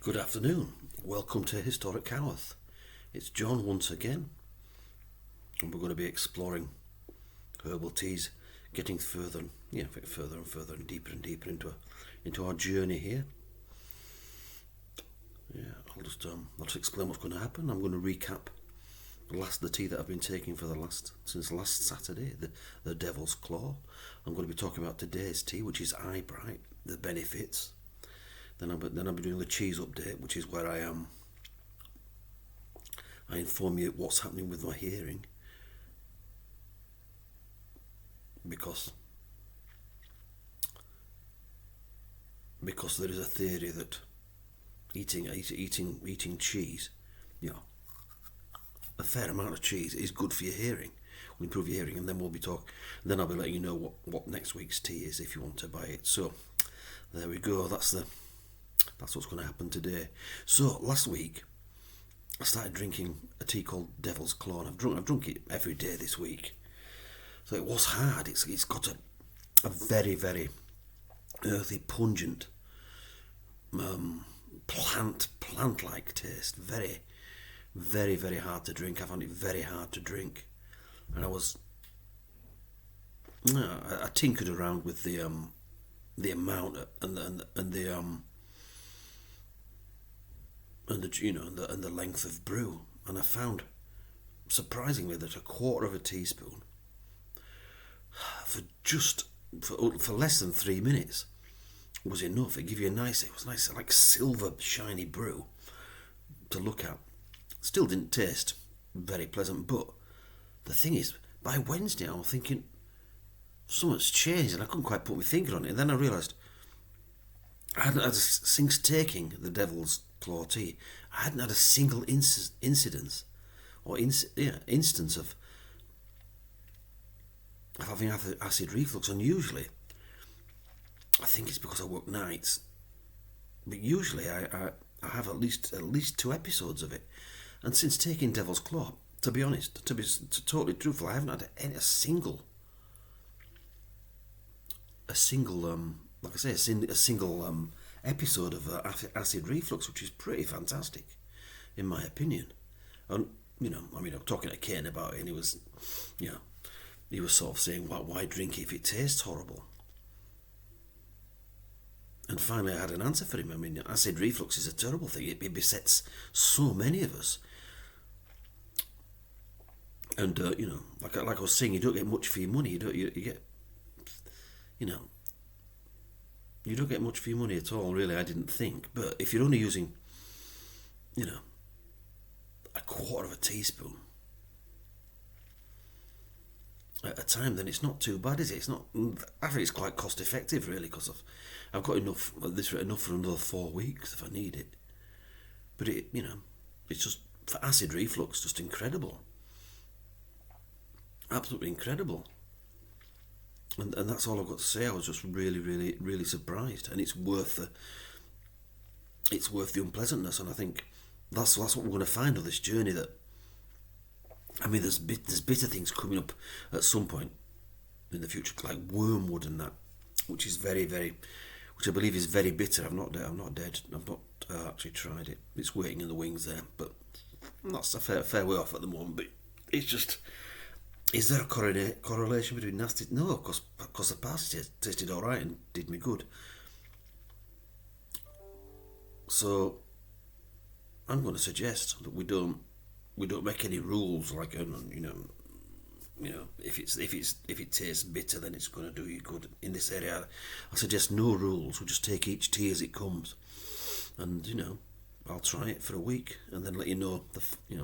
Good afternoon. Welcome to Historic Haworth. It's John once again, and we're going to be exploring herbal teas, getting further and further and deeper into our journey here. I'll just explain what's going to happen. I'm going to recap the tea that I've been taking since last Saturday, the Devil's Claw. I'm going to be talking about today's tea, which is Eyebright, the benefits. Then I'll be doing the cheese update, which is where I am. I inform you what's happening with my hearing, because there is a theory that eating cheese, a fair amount of cheese is good for your hearing, will improve your hearing, and then then I'll be letting you know what next week's tea is if you want to buy it. So there we go. That's what's going to happen today. So last week I started drinking a tea called Devil's Claw, and I've drunk it every day this week. So it was hard. It's got a very, very earthy, pungent, plant-like taste. Very, very, very hard to drink. I found it very hard to drink, and I tinkered around with the amount and the length of brew, and I found surprisingly that a quarter of a teaspoon for less than 3 minutes was enough. It was nice like silver shiny brew to look at. Still didn't taste very pleasant, but the thing is, by Wednesday I was thinking something's changed, and I couldn't quite put my finger on it. And then I realised since taking the Devil's Claw tea, I hadn't had a single instance of having acid reflux. And usually, I think it's because I work nights, but usually I have at least 2 episodes of it. And since taking Devil's Claw, to be honest, to be totally truthful, I haven't had a single episode of acid reflux, which is pretty fantastic, in my opinion. And I'm talking to Kane about it, and he was sort of saying, why drink it if it tastes horrible? And finally, I had an answer for him. I mean, acid reflux is a terrible thing. It besets so many of us. And like I was saying, you don't get much for your money. You don't get much for your money at all, really, I didn't think. But if you're only using, a quarter of a teaspoon at a time, then it's not too bad, is it? It's not. I think it's quite cost effective, really, because I've got enough for another 4 weeks if I need it. But it's just, for acid reflux, just incredible, absolutely incredible. And that's all I've got to say. I was just really, really, really surprised, and it's worth the unpleasantness. And I think that's what we're going to find on this journey. That, I mean, there's bitter things coming up at some point in the future, like wormwood and that, which is which I believe is very bitter. I'm not dead. I've not actually tried it. It's waiting in the wings there, but that's a fair way off at the moment. But it's just. Is there a correlation between nasty? No, because the past tasted all right and did me good. So I'm going to suggest that we don't make any rules like if it tastes bitter, then it's going to do you good. In this area, I suggest no rules. We'll just take each tea as it comes, and I'll try it for a week and then let you know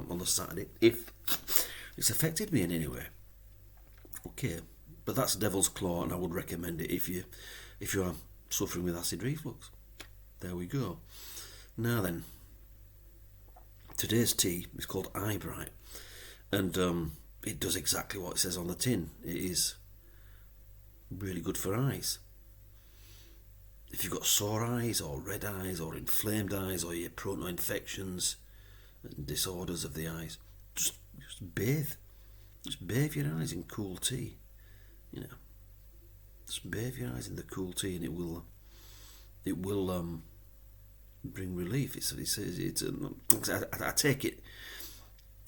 on the Saturday if it's affected me in any way. Okay, but that's Devil's Claw, and I would recommend it if you are suffering with acid reflux. There we go. Now then, today's tea is called Eyebright, and it does exactly what it says on the tin. It is really good for eyes. If you've got sore eyes or red eyes or inflamed eyes, or you're prone to infections and disorders of the eyes, just bathe. Just bathe your eyes in cool tea. Just bathe your eyes in the cool tea, and it will bring relief. I take it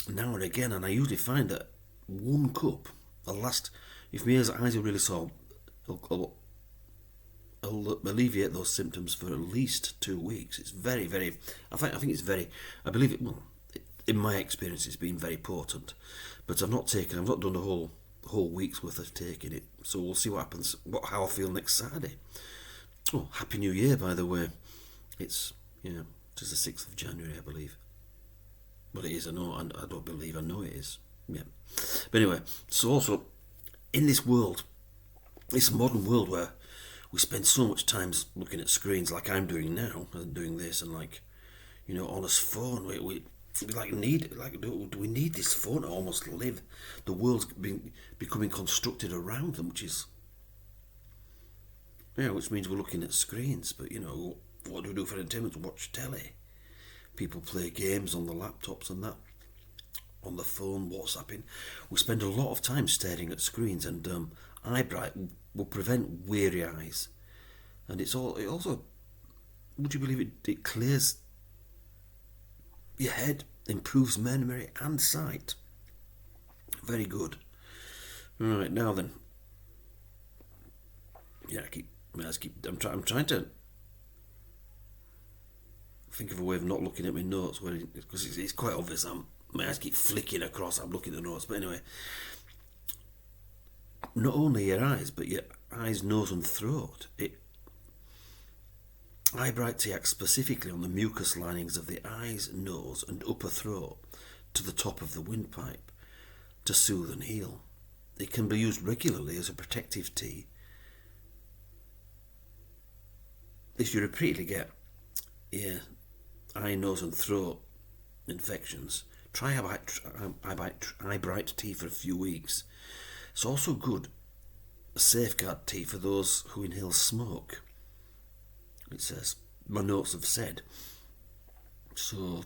now and again, and I usually find that one cup will last. If my eyes are really sore, it'll alleviate those symptoms for at least 2 weeks. It's very, very. I think it's very. I believe it. Well, in my experience, it's been very potent. But I've not done the whole week's worth of taking it. So we'll see what happens. How I feel next Saturday. Oh, Happy New Year, by the way. It's just the 6th of January, I believe. But it is. I know. I don't believe. I know it is. Yeah. But anyway, so also in this world, this modern world where we spend so much time looking at screens, like I'm doing now, and doing this, and on this phone, we do we need this phone to almost live? The world's becoming constructed around them, which means we're looking at screens. But what do we do for entertainment? Watch telly. People play games on the laptops and that, on the phone, WhatsApping. We spend a lot of time staring at screens, and Eyebright will prevent weary eyes, and it also, would you believe it clears your head, improves memory and sight. Very good. Right, now then. Yeah, I'm trying to think of a way of not looking at my notes, because it's quite obvious. My eyes keep flicking across. I'm looking at the notes, but anyway. Not only your eyes, but your eyes, nose, and throat. Eyebright tea acts specifically on the mucous linings of the eyes, nose, and upper throat to the top of the windpipe to soothe and heal. It can be used regularly as a protective tea. If you repeatedly get eye, nose, and throat infections, try Eyebright tea for a few weeks. It's also good, a safeguard tea for those who inhale smoke. It says, my notes have said. So,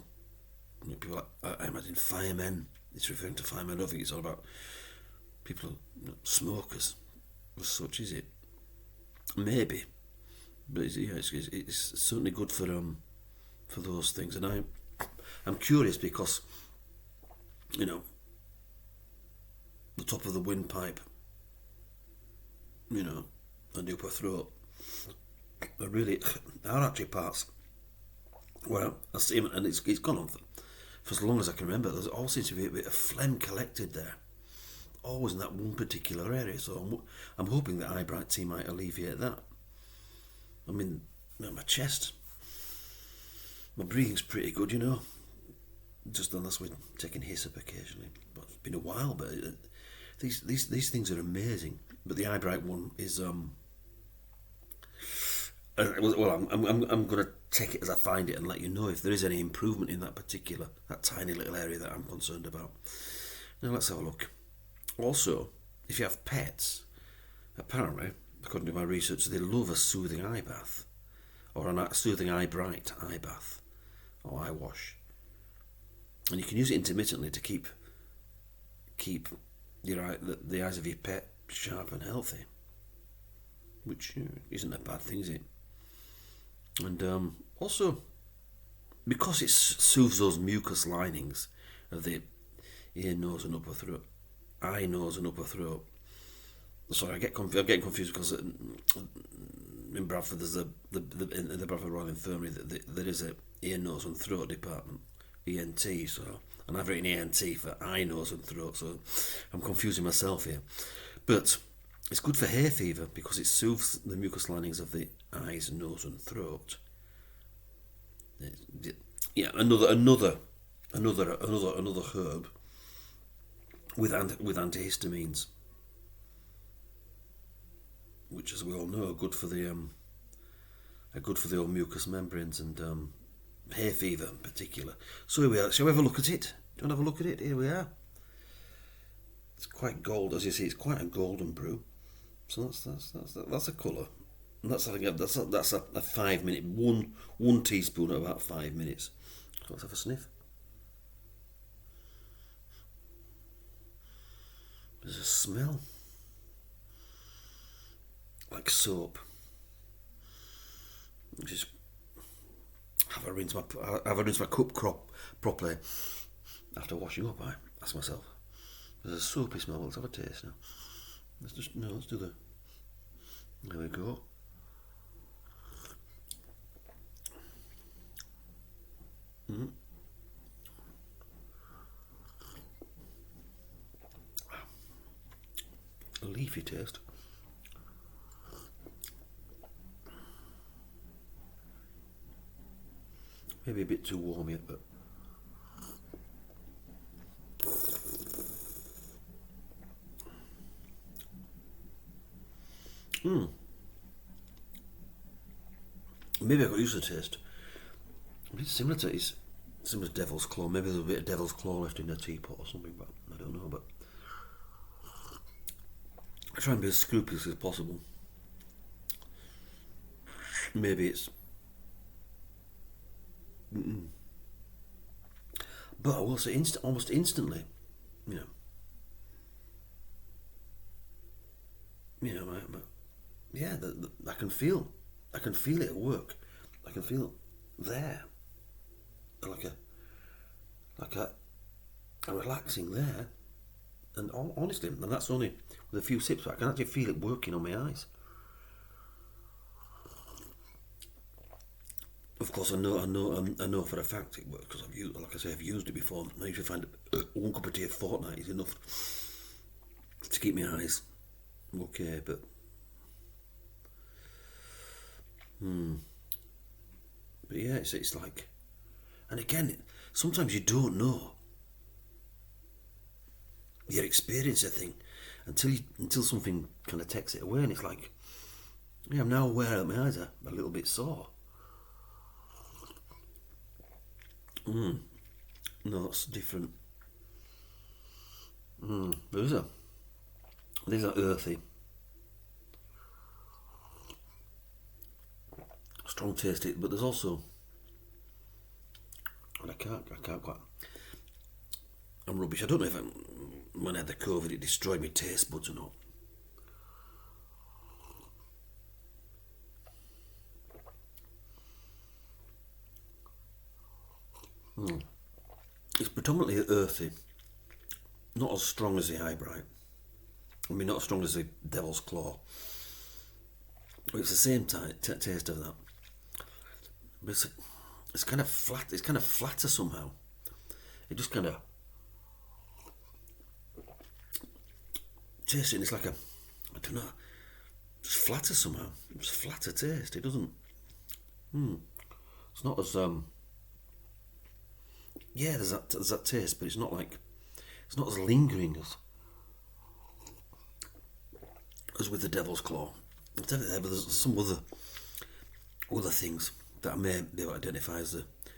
people I imagine firemen, it's referring to firemen. I don't think it's all about people, smokers as such, is it? Maybe. But it's certainly good for those things. And I'm curious because, the top of the windpipe, and the upper throat, are actually parts. Well, I see, and it's gone on for as long as I can remember. There's always seems to be a bit of phlegm collected there, always in that one particular area. So I'm hoping that Eyebright tea might alleviate that. I mean, my chest, my breathing's pretty good, just unless we're taking hyssop occasionally. But it's been a while. But these things are amazing. But the Eyebright one is well, I'm going to take it as I find it and let you know if there is any improvement in that tiny little area that I'm concerned about. Now let's have a look. Also, if you have pets, apparently, according to my research, they love a soothing eye bath, or a soothing Eyebright eye bath, or eye wash. And you can use it intermittently to keep the eyes of your pet sharp and healthy, which isn't a bad thing, is it? And also, because it soothes those mucous linings of the ear, nose, and upper throat, eye, nose, and upper throat. Sorry, I'm getting confused because in Bradford there's in the Bradford Royal Infirmary there is a ear, nose, and throat department, ENT. So, and I've written ENT for eye, nose, and throat. So I'm confusing myself here, but it's good for hay fever because it soothes the mucous linings of the eyes, nose, and throat. Yeah, another herb with antihistamines, which, as we all know, are good for the old mucous membranes and hay fever in particular. So here we are. Shall we have a look at it? Do you want to have a look at it? Here we are. It's quite gold, as you see. It's quite a golden brew. So that's a colour. And that's a 5 minute, one teaspoon at about 5 minutes. So let's have a sniff. There's a smell like soap, which is have I rinsed my cup properly after washing up? I ask myself. There's a soapy smell. Let's have a taste now. Let's do the. There we go. A leafy taste. Maybe a bit too warm yet, but maybe I got used to the taste. It's similar to Devil's Claw. Maybe there's a bit of Devil's Claw left in the teapot or something, but I don't know. But I try and be as scrupulous as possible. Maybe it's. But I will say, almost instantly, you know, I can feel it at work. I can feel there, like a relaxing there, and honestly, and that's only with a few sips. But I can actually feel it working on my eyes. Of course, I know for a fact it works because I've used it before. I usually find one cup of tea a fortnight is enough to keep my eyes okay. But yeah, it's like, and again, sometimes you don't know you're experiencing a thing until something kind of takes it away, and it's like, yeah, I'm now aware that my eyes are a little bit sore. No, that's different. These are earthy, strong taste, but there's also, and I can't quite. I'm rubbish. I don't know if when I had the COVID, it destroyed my taste buds or not. It's predominantly earthy, not as strong as the Eyebright. I mean, not as strong as the Devil's Claw. But it's the same taste of that. But it's kind of flat. It's kind of flatter somehow. It just kind of tastes it. And it's like I don't know, just flatter somehow. It's flatter taste. It doesn't. It's not as yeah, there's that taste, but it's not as lingering as with the Devil's Claw. It's definitely there, but there's some other things that I may be able to identify as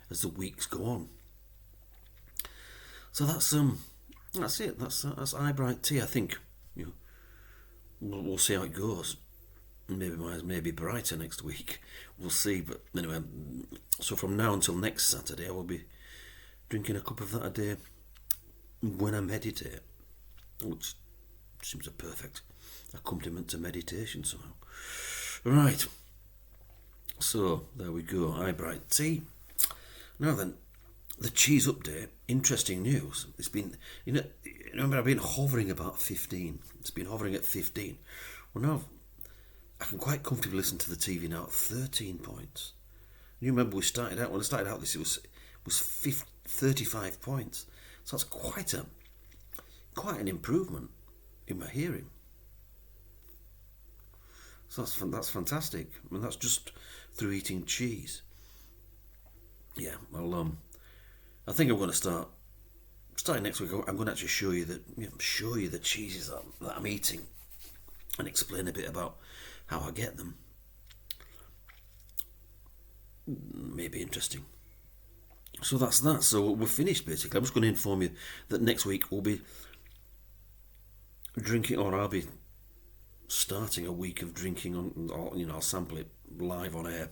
the weeks go on. So that's it. That's Eyebright tea. I think we'll see how it goes. Maybe my eyes may be brighter next week. We'll see. But anyway, so from now until next Saturday, I will be drinking a cup of that a day when I meditate, which seems a perfect accompaniment to meditation somehow. Right, so there we go, Eyebright tea. Now then, the cheese update. Interesting news. It's been, remember I've been hovering about 15. It's been hovering at 15. Well, now I can quite comfortably listen to the TV now at 13 points. You remember when I started out this, it was 35 points. So that's quite an improvement in my hearing. So that's fantastic. I mean, that's just through eating cheese. Yeah, well, I think I'm going to starting next week. I'm going to actually show you the cheeses that I'm eating, and explain a bit about how I get them. Maybe interesting. So that's that. So we're finished basically. I'm just going to inform you that next week we'll be drinking, or I'll be starting a week of drinking I'll sample it live on air,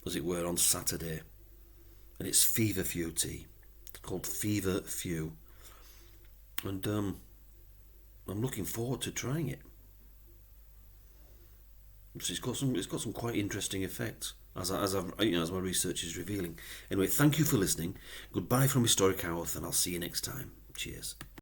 as it were, on Saturday. And it's Feverfew tea. It's called Feverfew. And I'm looking forward to trying it. It's got some quite interesting effects. as my research is revealing. Anyway, thank you for listening. Goodbye from Historic Howarth, and I'll see you next time. Cheers.